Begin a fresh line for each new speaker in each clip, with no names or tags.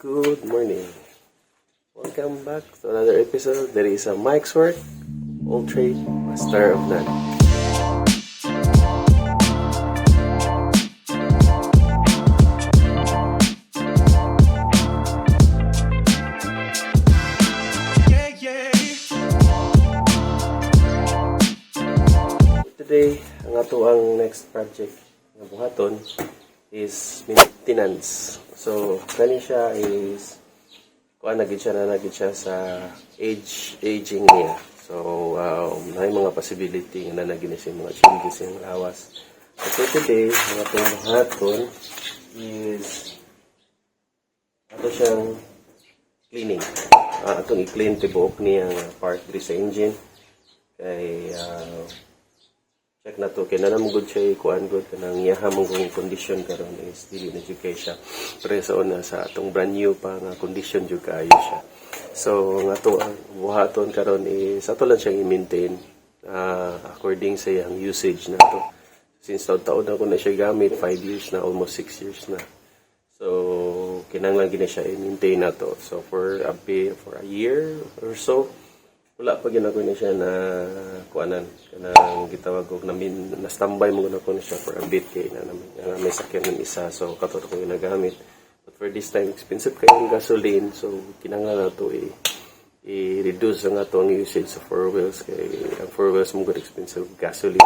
Good morning. Welcome back to another episode. There is a Mike's Work, All Trade, Master of None. Today, ang ato ang next project na buhaton is maintenance. So, kani siya is kuan nagid siya sa aging niya. So, may mga possibility nga nagid siya mga changes yung lawas. So, today, ang atong buhaton is ato siyang cleaning. Atong i-clean tibuok niya part diri sa engine. Kay check na to kay nanam good siya kuan good kanang iyaha mong condition karon is dili na jud kay siya preso na sa atong brand new pa nga condition jud kaayo siya. So nga to ang buhaton karon is ato lang siyang i-maintain according sa iyang usage na to. Since taon na ko na siya gamit, 5 years na, almost 6 years na. So kinahanglan gid siya i-maintain na to. So for a year or so wala pa ginagawa na siya na kuanan kanang gitawag og na standby mo na ko na siya for a bit kay na may sakyan ng isa, so kato ko ginagamit. But for this time expensive kay yung gasoline, so kinahanglan na to i-reduce ang ato ang usage sa four wheels kay ang four wheels mo good expensive gasoline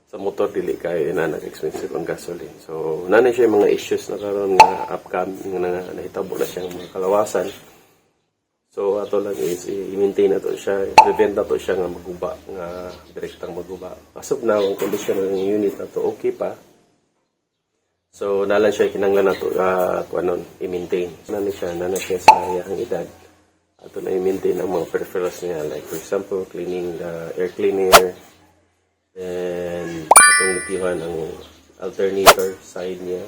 sa motor dili kay na nag-expensive ang gasoline. So nanay siya mga issues na karon nga upcoming na nahitabo na siyang mga kalawasan. So ato lang is i-maintain na to siya, prevent na to siya nga maguba, nga direktang maguba. Pasok na ang condition ng unit na to okay pa. So nalan siya kinanglan na to i-maintain. Nana siya sa iyang edad. Ato na i-maintain ang mga peripherals niya, like for example cleaning the air cleaner, and atong lipihan ang alternator side niya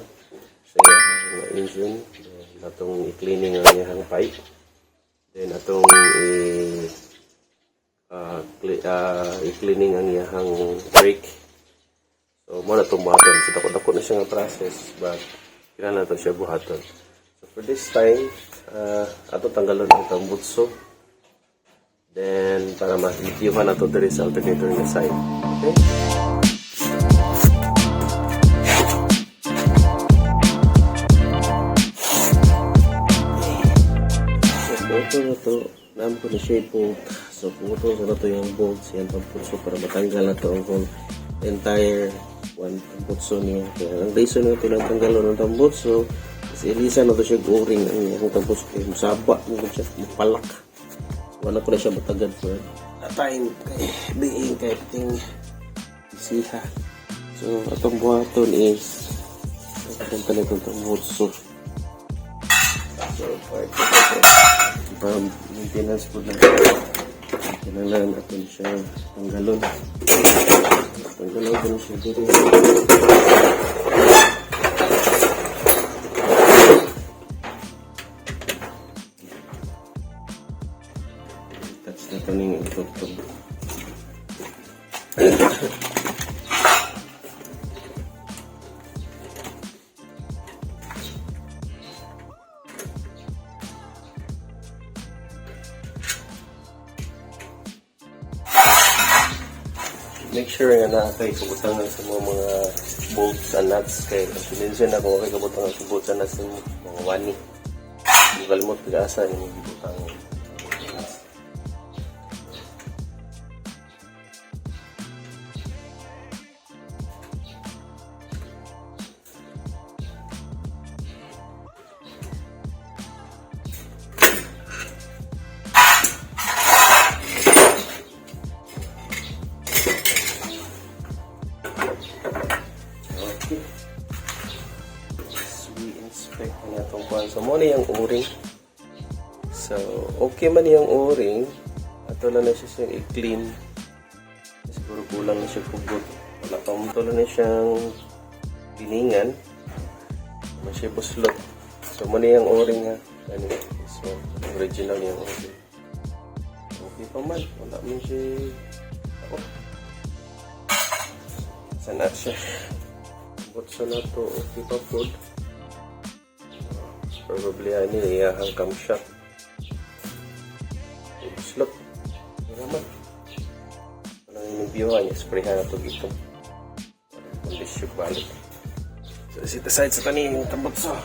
sa iyang engine, then atong i-cleaning ang iyang pipe. Then atong i-cleaning ang iyang brake. So mo na itong buhaton. So dako na siya nga process, but kailangan na ito siya buhaton. So for this time, ato tanggalon ang tambutso. Then para ma-lipihan na ito diri sa alternator na side. Okay? Ito naam ko na siya i-bolt. So puto na ito yung bolts yan pamputso para matanggal na ito ang entire one tambutso niya. Kaya ang reason na ito lang tanggalon ng tambutso kasi ilisa na ito siya goring ang tambutso kaya masaba mo siya mapalak. So wala ko na siya matagad for a time kay being kahit ting isiha. So atong buhaton is punta na itong tambutso. So part maintenance po lang kailangan natin siya tanggalon ko na siya dito. Touch na ito ng itutog. Make sure nga na kay kabutangan sa mga bolts and nuts kay minsan ako kay kabutangan sa bolts and nuts ng mga wani. Hindi kalimot pag-asa yung butang. I-inspect na itong kuhan. So, muna yung o-ring. So, okay man yung o-ring. Ato lang na siya siyang i-clean. Siguro kulang na siya pugot. Wala pa mo na siyang piningan. Naman siya buslot. So, muna yung o-ring ha. Ano, so, original yung o-ring. Okay pa man. Wala man siya. Sana siya. Butso na to. Okay pa po. probably ani iyahang camshaft. Slot. Naman. Ano yung view niya, sprayhan na ito dito. Condition balik. So, sit aside sa tanin yung tambot sa.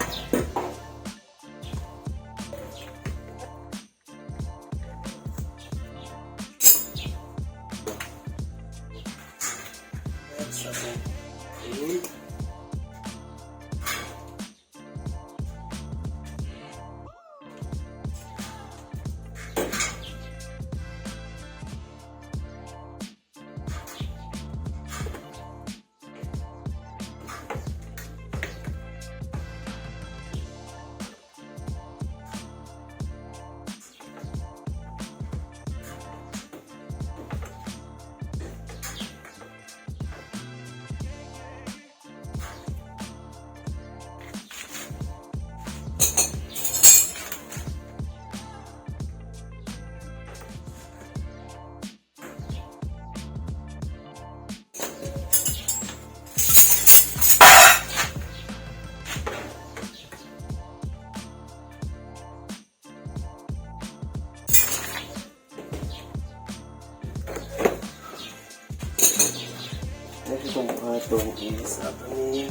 Next itong buhaton is ato ni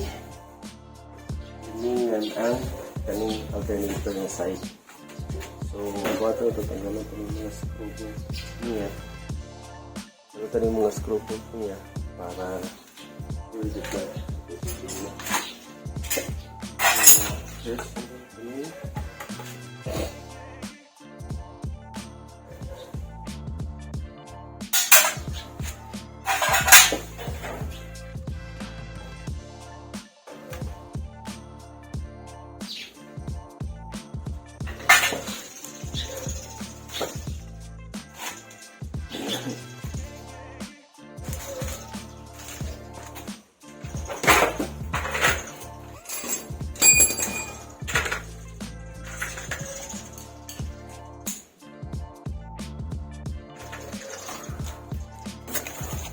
liningan ang kaning alternator na side. So, buhaton ito tanggalan ito ng mga screw niya. Ito yung mga screw niya para use it na.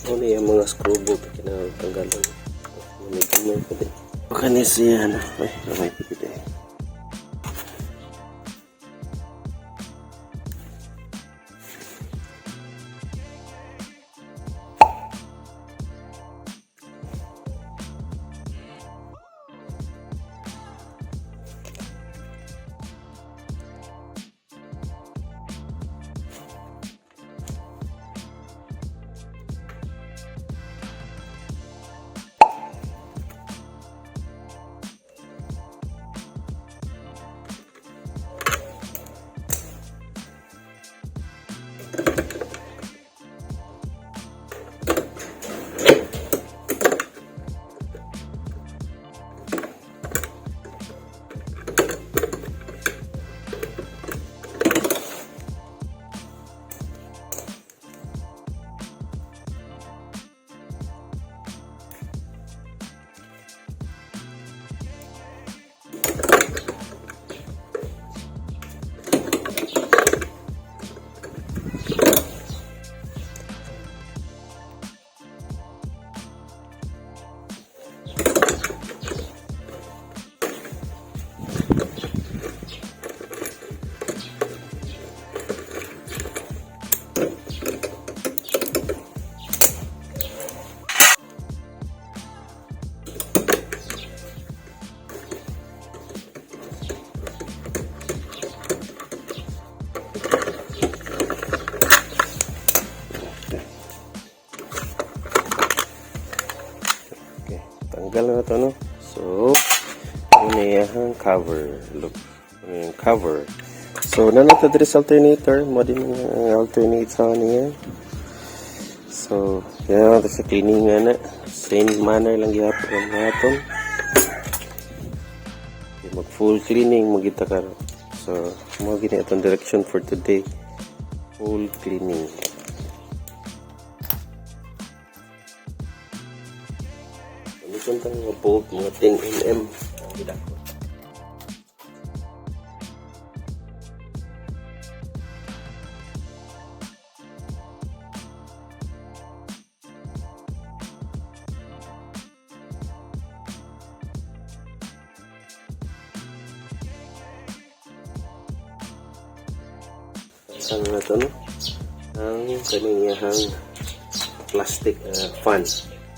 Ano yung mga screw bolt na kinatanggalan. May kamay pa din. Baka siya na. Ay, kamay pa din. Tanggal na ito, no? So, ano yung cover. Look, ano yung cover. So, nanata diri sa alternator. Mo din ang alternate sa niya. So, yan ito sa cleaning nga na. Same manner lang gihapon ang natin. Mag full cleaning, magita ka. So, mga gini itong direction for today. Full cleaning. Gamitin tayo mga bolt, mga 10mm. Ang gila ko. ipasang na ito, no? Ang kaniyahang plastic fan.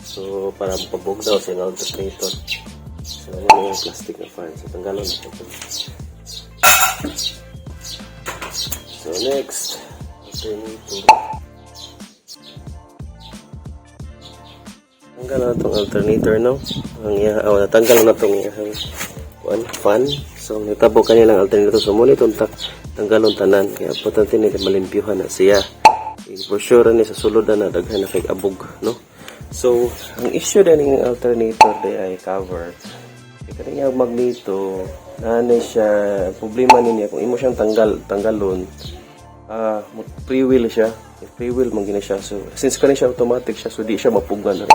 So, para mapabog daw sa alternator. So, ano yung plastic na fan. So, tanggalon na ito. So, next, alternator. Tanggal na itong alternator, no? Natanggal na itong fan. So, nitabo kanilang alternator. So, muna itong tanggalon tanan. Kaya, importante nila malimpyuhan na siya. For sure, sa sulod na daghan na kay abog, no? So, ang issue din ng alternator ay cover. Kaya yung magneto, siya, problema niya, kung imo siyang tanggalon, free-wheel siya. Free-wheel mong gina siya. So, since kanya siya automatic siya, so di siya mapugan na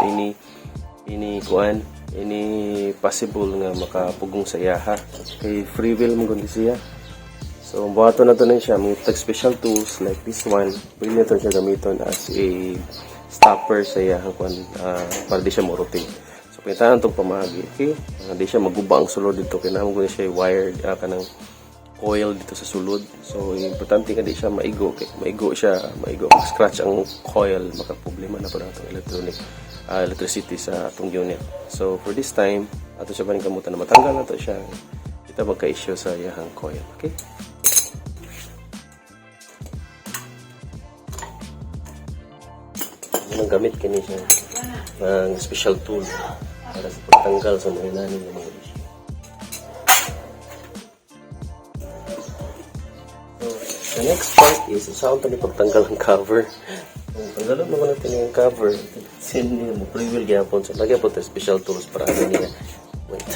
ini possible nga makapugong sa yaha. Kay free-wheel mong gundi siya. So, buhato na ito na siya. May special tools like this one. Pwede na ito siya gamiton as a stopper sa yaha para di siya maroting. So, pintahan itong pamahagi. Okay? Di siya maguba ang sulod dito. Kailangan ko na siya wired kanang coil dito sa sulod. So, importante nga di siya maigo. Okay? Maigo. Scratch ang coil. Makaproblema na pa na itong electricity sa itong unit. So, for this time, ato siya pa rin kamutan na matanggal na ito siya. Kita magka-issue sa yahang coil. Okay? Ang gamit kini siya ng special tool para sa pagtanggal sa mga ilalim ng mga issue. So, the next part is saan ito pagtanggal ng cover. Kung tanggalin naman natin yung cover, sindi mo pre-wheel gyapon. So, lagyan po tayo special tools para ano niya. Wait.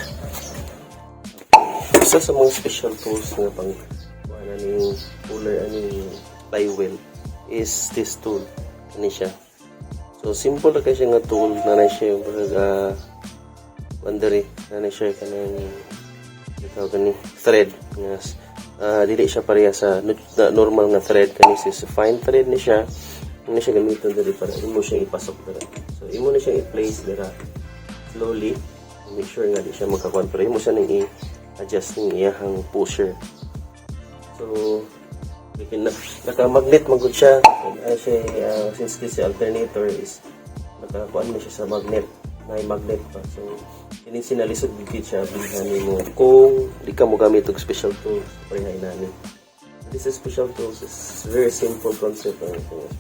Isa sa mga special tools na pang yung puller, flywheel is this tool. Ano siya? So, simple na kasi nga tool na siya yung bandari na siya kanang thread. Dili siya pareha sa normal nga thread. Kanis is fine thread ni siya. Hindi siya gamitin dali para imo siyang ipasok dara. So, imo na siyang i-place dara slowly. Make sure nga di siya magkakuan. Pero imo siya nang i-adjust ng iyahang pusher. So, naka-magnet magud siya. Since this alternator is nakakuan mo siya sa magnet. May magnet pa. So, kini sinalisod gid siya bilhan mo kung di ka mo gamit og special tools pareha inani. This is special tools is very simple concept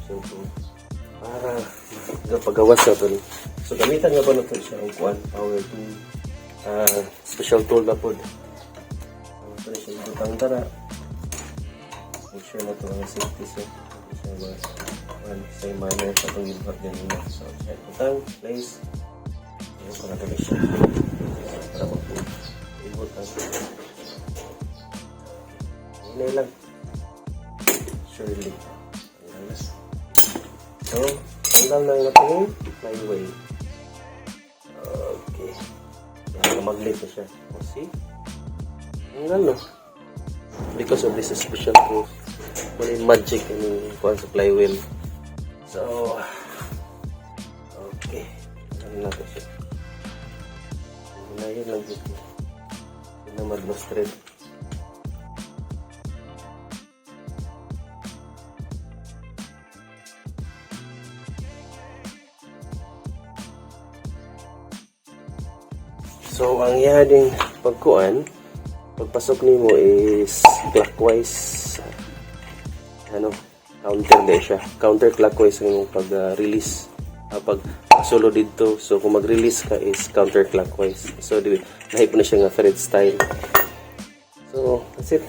simple para paggawas na ito. So, gamitan nga ba na ito siya ang kuan power tool special tool na po. So, ito siya butang tara. Make sure na ito ang safety set. Sa manner sa itong gilbot ganyan. So, siya butang, place. Ayan, para ito siya. Para mag-gilbot ang hinay lang. Surely. So, tanggal na yung ating flyway. Okay. Yan, magnet na siya. O, see? Tanggal, no? Because of this special tool. Wala yung magic yung kuhan sa flywheel. So, okay. Tanggal natin siya. Hinayin lang dito. Hindi na mag-lost thread. So, ang yading pagpasok nimo is clockwise. Counter din siya. Counterclockwise yung pag-release. Pag solo dito. So, kung mag-release ka is counterclockwise. So, nahip na siya nga thread style. So, that's it.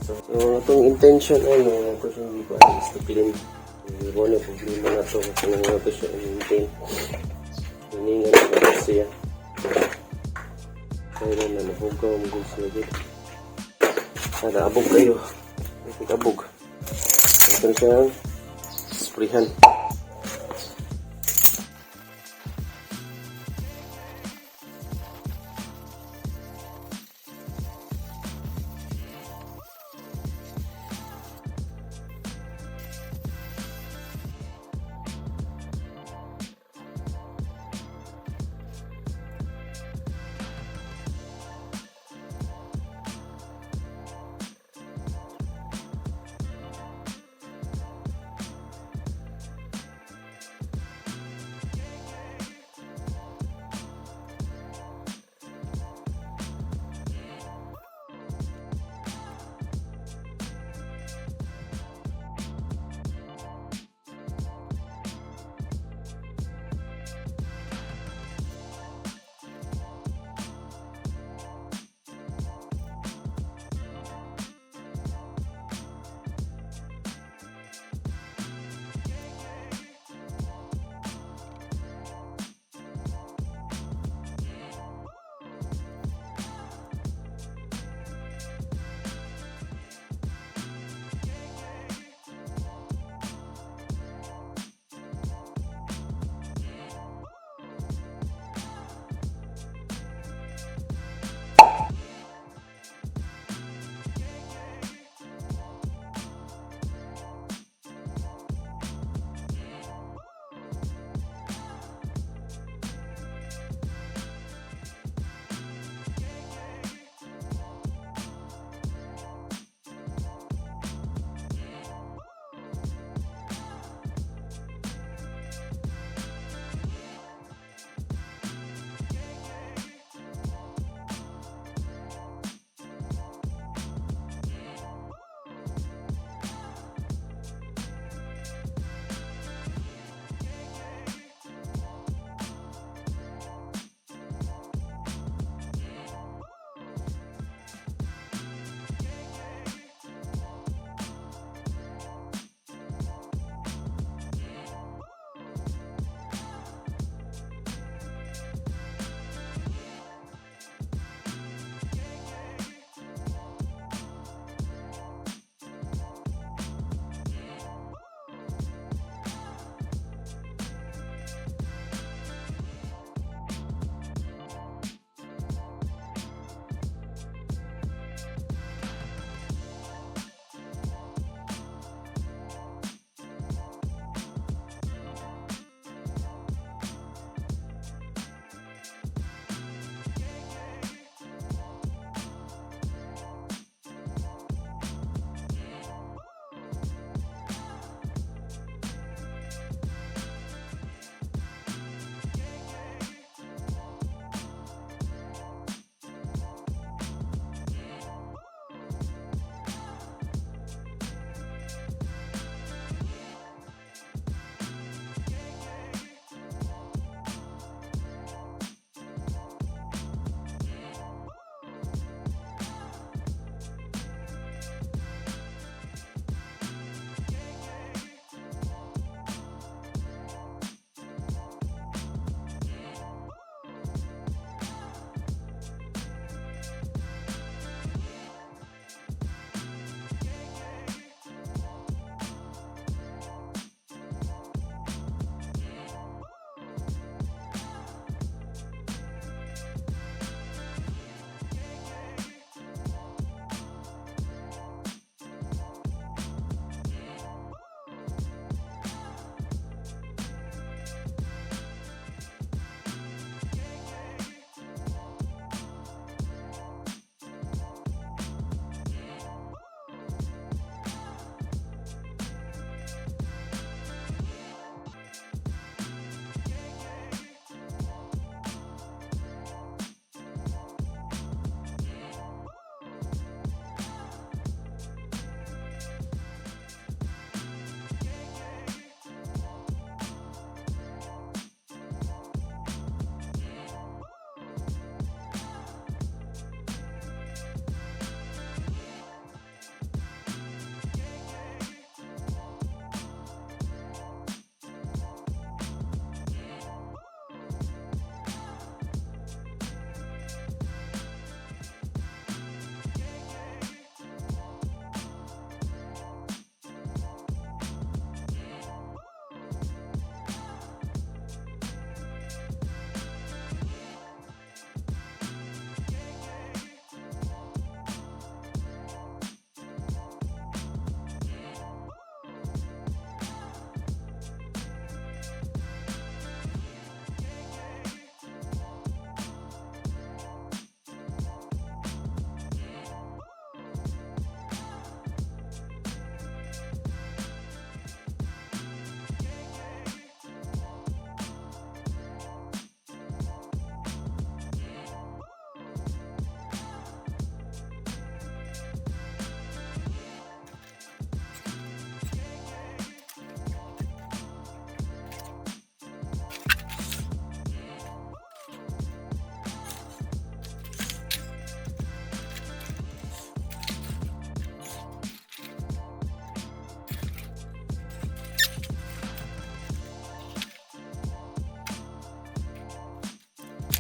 So, itong intention ito siya is to clean. Yung problema na ito kasi nang ito siya i-maintain. Hiningan na siya. Kaya na nahugaw ang gusto na dito. Abog kayo. Abog. Ito na siyang sprayhan.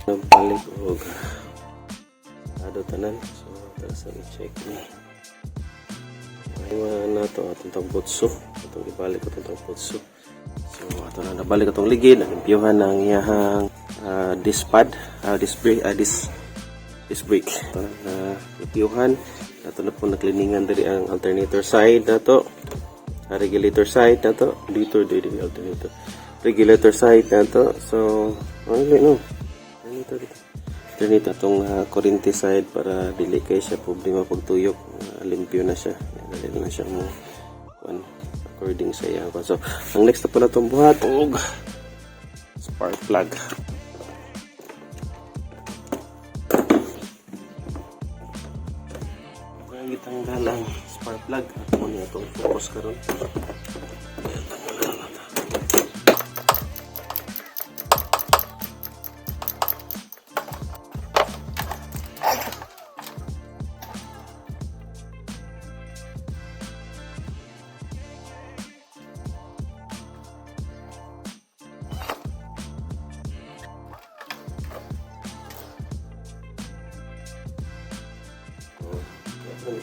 Nabalik o ado tanan. So tara sa i-check ni. Ay na to atong tambutso. Atong ibalik ko itong tambutso. So ato na nabalik itong ligid. Nalimpyuhan ng iyahang disc pad, disc brake. Ito na nalimpyuhan. Ato na po nakliningan dari ang alternator side na to. Regulator side na to. Regulator side na to. So ano Ganito itong kurente side para dili kay siya problema pagtuyok. Limpyo na siya. Dali na siya mo according sa iya. So, ang next na po na itong buhat og spark plug. Ang gitanggal ang spark plug. Ako niya itong focus karon.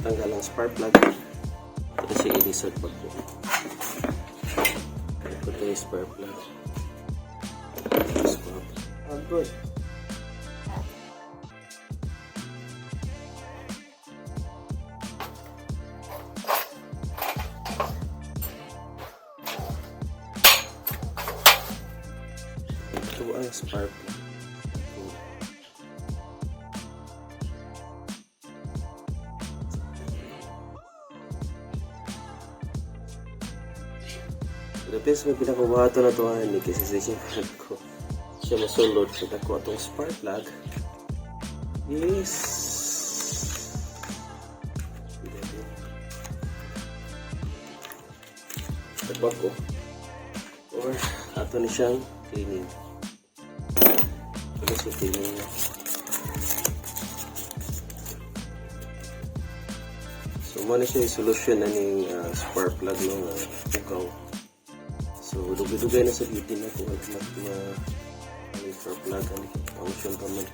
Tanggal ang spark plug. Ito siya inisod pag po. Ito yung spark plug. Good. Ito ang spark plug. Depes may pinakubahato na ito ni kasi siya masulod sa dako atong spark plug is tabako or ato ni siyang cleaning. Ito siya cleaning. So muna siya yung solution na ning spark plug ng tukaw. So, dugay-dugay na sa bitin na kung spark plug ang function pa man.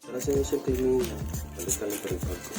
Para sa inyo siya cleaning na, balikan lang pa rin pagko.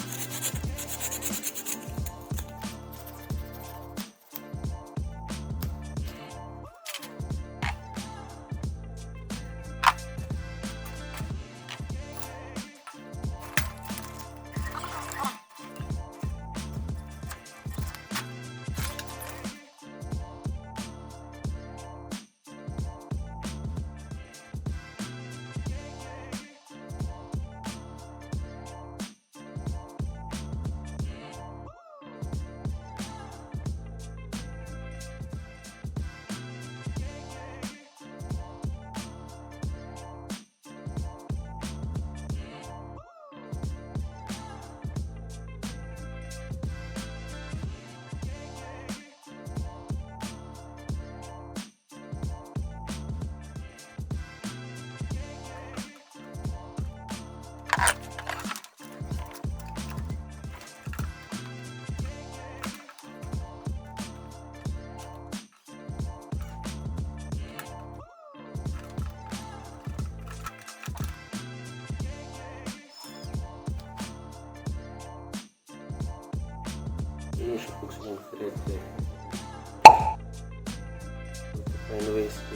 Ini siya po sa mga thread there. Find ways to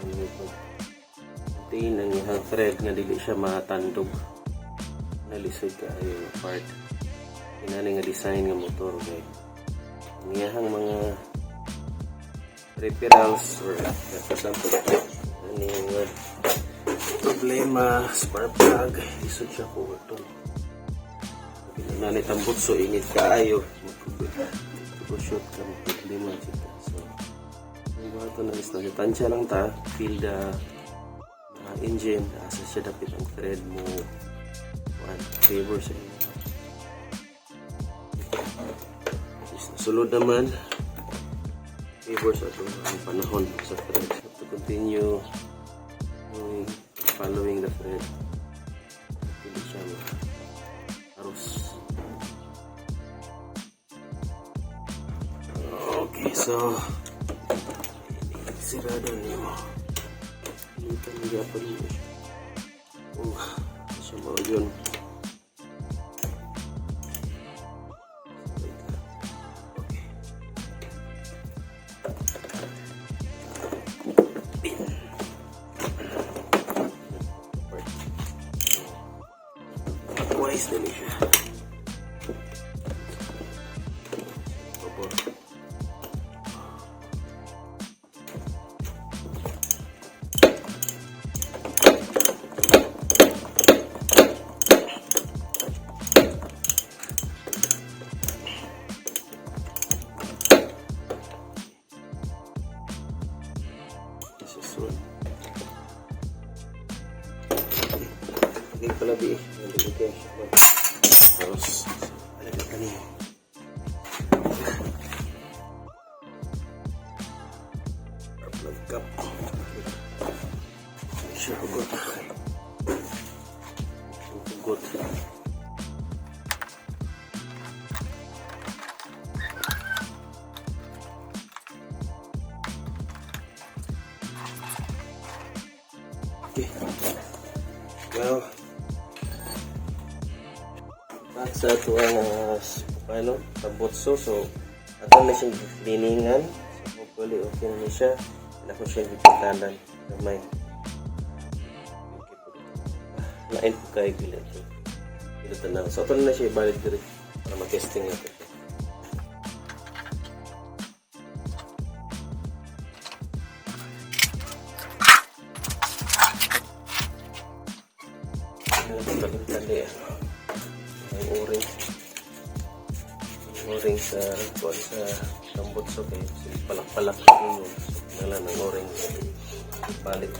maintain ang iyang thread nga dili siya matandog. Nalisod ka yung part. Inani nga design nga motor kay ang iyang mga peripherals or for example ani nga problema spark plug isod siya po ito. Nanit ang butso init kaayo shoot ka mo problema chika. So ang bato na is tansya lang ta feel the engine asa siya dapit ang thread mo favor sa inyo. Sulod naman favor sa itong panahon sa thread to continue following the thread hindi siya arus. Okay, so sirado niyo. Ilitan niya pa niyo. Siya mo yun. Wise na niya siya. This is one. Okay, pala di. Okay. Terus ada kita nih. Lengkap. Sure good. Good. Okay. Well, sa ito ang tabotso. So ato na siyang cleaningan. So hopefully okay na siya. Wala ko siyang ipintanan gamay. Lain po kayo gila ito. Ito na. So ito na siya ibalik dito para mag-testing natin. Oring sa tambotso kayo palak-palak yun nala ng oring balik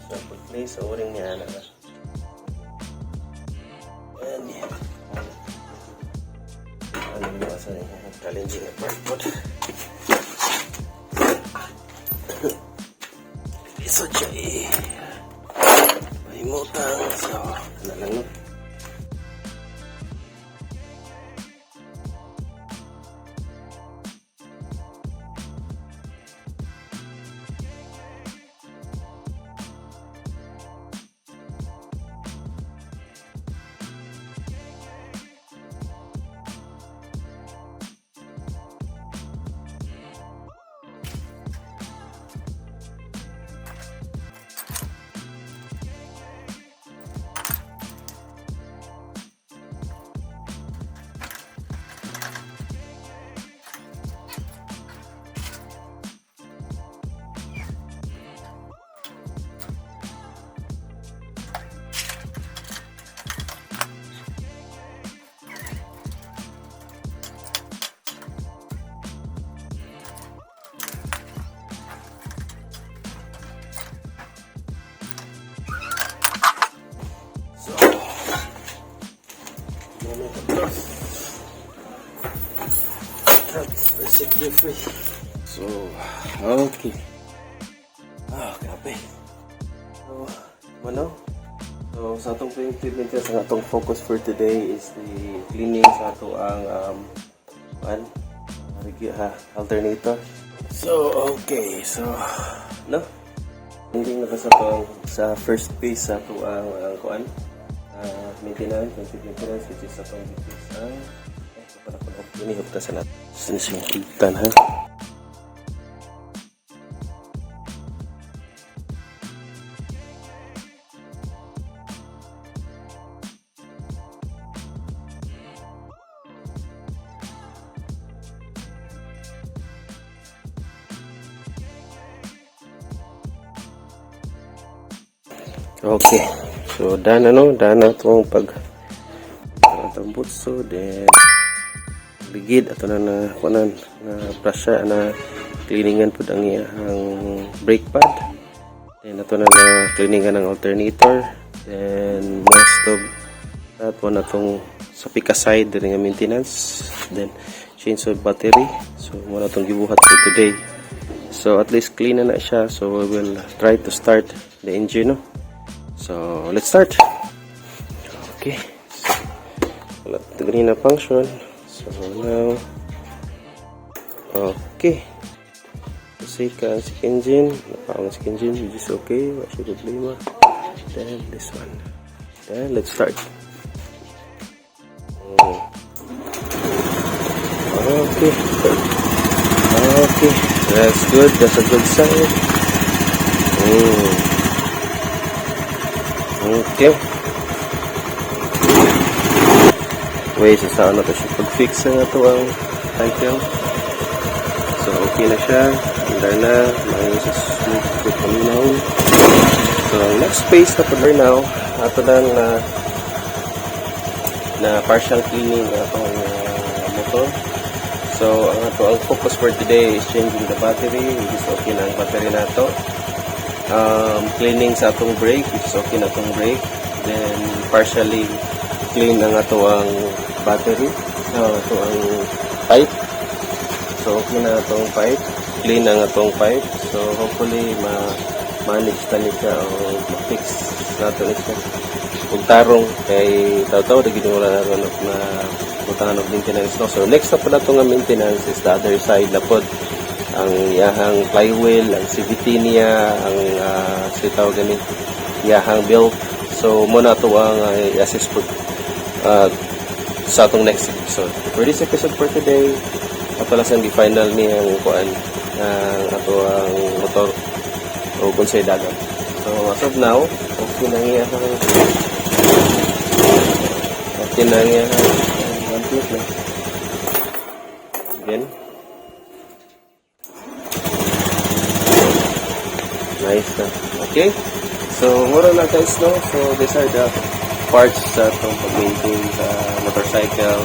so pag-play sa oring niya na and ano yung asa niya challenging na part po isa siya may mutang so ano lang no. Basically free. So, okay. Grabe. So, ano? So, sa atong treatment sa atong focus for today is the cleaning sa ato ang alternator. So, okay. So, no? Hindi na sa first phase sa ato ang maintenance, which is atong sa inihop ta sa natin. Sinisingkitan ha. Okay. So dana itong tambutso then ligid ato na kunan na brush na cleaningan pud ang iyang brake pad then ato na cleaningan ang alternator then most of that one atong sa pika side din nga maintenance then change of battery so mo na itong gibuhat for today so at least clean na siya so we will try to start the engine no so let's start. Okay, so wala ito ganina function. So now, okay. sika ang check engine, napaong check engine, which is okay, wala siya problema. Then this one. Then let's start. Okay. Okay, that's good. That's a good sign. Okay. Wait, sa na to siya pag-fix na ito ang cycle. So, okay na siya. Handa na. May sa smooth to paminaw. So, next phase na po now. Ato lang na partial cleaning na itong motor. So, ang focus for today is changing the battery, which is okay na ang battery na ito. Cleaning sa atong brake, which is okay na atong brake. Then, partially clean ang ang battery. Ito ang pipe. So, okay na atong pipe. Clean ang atong pipe. So, hopefully, ma-manage na siya o ma-fix natin siya. Kung tarong, kay tao-tao, nagiging wala na butangan ng maintenance. No? So, next na po na itong maintenance is the other side na po. Ang yahang flywheel, ang CVT niya, ang sitaw ganit, yahang belt. So, muna ito ang i-assist po sa itong next episode. For this episode for today, kapalasan di final niya ang kuan ato ang motor o konsay dagat. So, as of now, okay na niya one-click na. Again. Nice na. Okay. So, mura na guys, no? So, these are the parts sa itong pag-maintain sa motorcycle.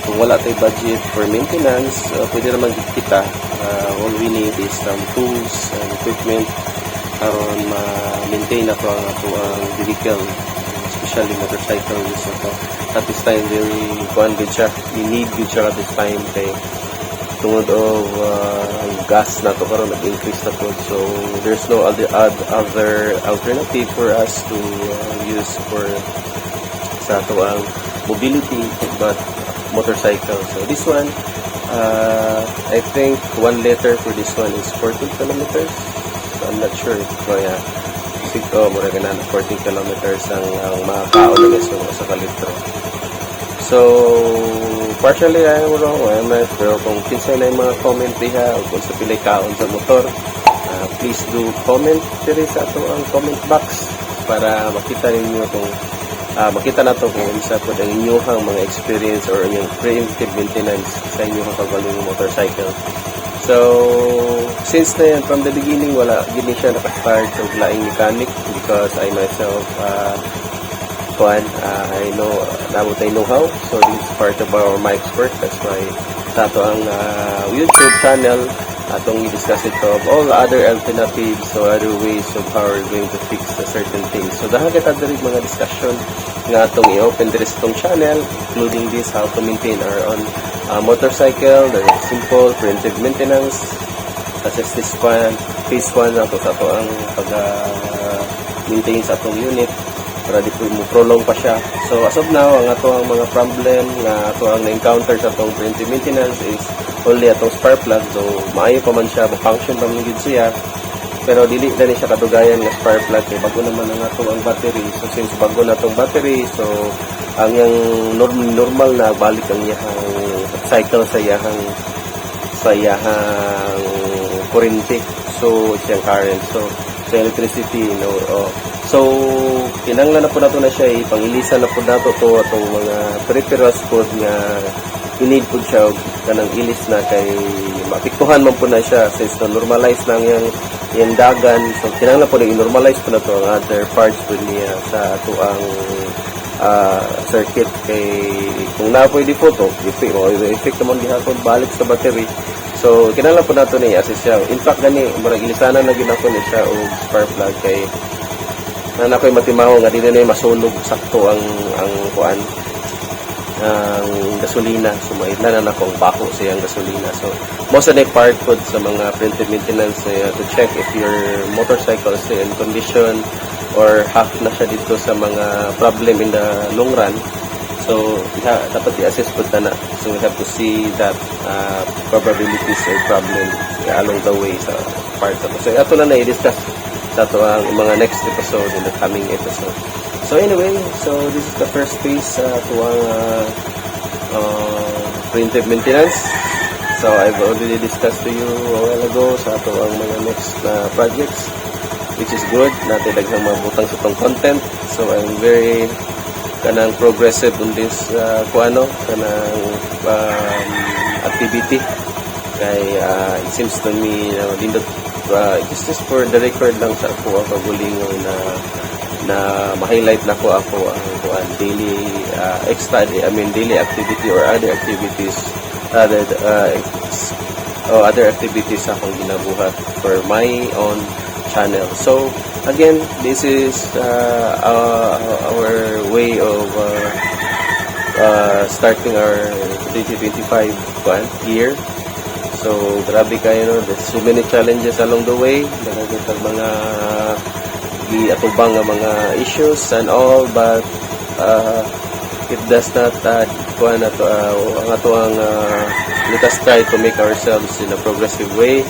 Kung wala tayo budget for maintenance, pwede naman kita. All we need is some tools and equipment aron ma-maintain na ang ato ang vehicle, especially motorcycle. So, at this time, very good siya. We need good siya at this time kay tungod of gas na to karon nag-increase na po. So, there's no other alternative for us to use for sa ato ang mobility but motorcycle. So, this one, I think 1 liter for this one is 14 kilometers. So, I'm not sure. So, yeah. Mura ka na 14 kilometers ang makakaon na sa kalitro. So, partially, I'm wrong. Pero kung kinsa na yung mga comment diha o kung sa pilay kaon sa motor, please do comment diri sa ato ang comment box para makita ninyo kung makita na to kung isa po ang inyong mga experience or inyong preemptive maintenance sa inyong kagaling motorcycle. So, since na yan, from the beginning, wala, gini siya nakastart sa laing mechanic because I myself, I know how. So, this is part of my expert. That's why sa ito ang YouTube channel, atong i-discuss ito of all other alternatives or other ways of how we're going to fix a certain things. So, dahil kita diri mga discussion nga atong i-open diri sa itong channel, including this, how to maintain our own motorcycle, the simple preventive maintenance, such as this one, phase 1 na ito sa ito ang pag-maintain sa itong unit para di po mo prolong pa siya. So, as of now, ang ato ang mga problem nga ato ang na-encounter sa itong preventive maintenance is only atong spark plug. So, maayo pa man siya, function pa man siya, pero dili na ni siya kadugayan nga spark plug kay bago naman ang ato ang battery. So, since bago na itong battery, so ang yang normal na balik ang iyahang cycle sa iyahang kuryente. So, siyang current. So, sa electricity, So, kinanglan na po nato na siya, pangilisan na po nato to atong mga peripherals po nga inid po siya kanang ilis na kay mapiktuhan man po na siya since na-normalize lang yung dagan. So, kinanglan po na i-normalize po na to ang other parts po niya sa ato ang circuit kay kung na po i-default effect naman gihapon balik sa battery. So, kinanglan po nato na i-assess siya. In fact, gani, marang ilisanan na ginako na siya o spark plug kay na ako'y matimaho nga di na masunog sakto ang gasolina. So, maitlanan ako ang bako sa ang gasolina. So, most of the part po sa mga preventive maintenance to check if your motorcycle is in condition or half na siya dito sa mga problem in the long run. So, dapat i-assess po na. So, we have to see that probabilities or problem along the way sa part of it. So, ito na i-discuss sa ito ang mga next episode in the coming episode. So, anyway, so this is the first phase to ang preventive maintenance. So, I've already discussed to you a while ago sa ito ang mga next projects, which is good. Natin daghang mabutang sa itong content. So, I'm very kanang progressive on this kanang activity. Kay it seems to me it's just for the record lang sa ako ang pagbulingon na ma-highlight na ko ako ang daily daily activity or other activities other activities akong ginabuhat for my own channel. So again, this is our way of starting our 2025 year. So, grabe kayo, no? There's so many challenges along the way. Nagagitag mga giatubang nga mga issues and all, but it does not let us try to make ourselves in a progressive way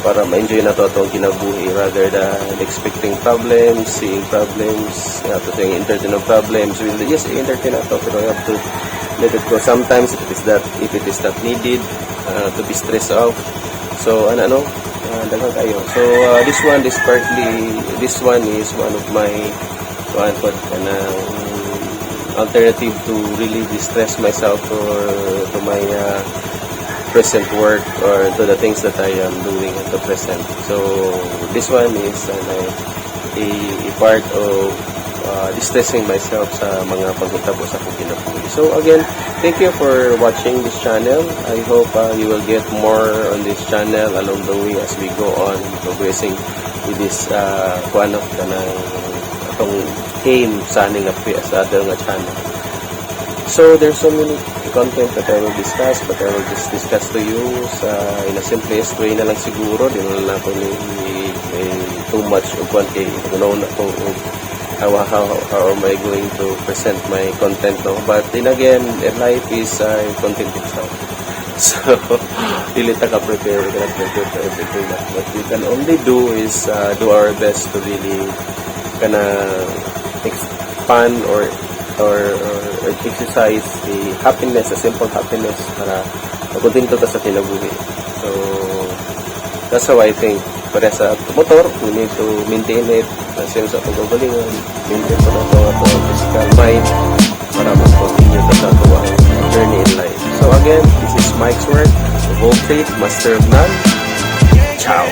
para ma-enjoy na to itong kinabuhi rather than expecting problems, seeing problems, to entertain of problems. We'll just entertain na to, pero we have to let it go sometimes if it is not needed to be stressed out. So daghang kayo. So this one is one of my alternative to really distress myself or to my present work or to the things that I am doing at the present. So this one is a part of distressing myself sa mga paghitabo sa akong kinabuhi. So again, thank you for watching this channel. I hope you will get more on this channel along the way as we go on progressing with this atong aim sa aning sa ating channel. So there's so many content that I will discuss, but I will just discuss to you in a simplest way na lang siguro. Di na lang ako too much of one day. How am I going to present my content, no? But then again, life is content itself. So, dili ta ka-prepare for everything. What we can only do is do our best to really expand or exercise the happiness, a simple happiness para makontento ta sa kinabuhi. So, that's how I think. Para sa motor, we need to maintain it. Kasi sa pagbabalingan, maintain pa na ito ang physical mind para mag-continue sa ang journey in life. So again, this is Mike's work, Voltate, Master of None. Ciao!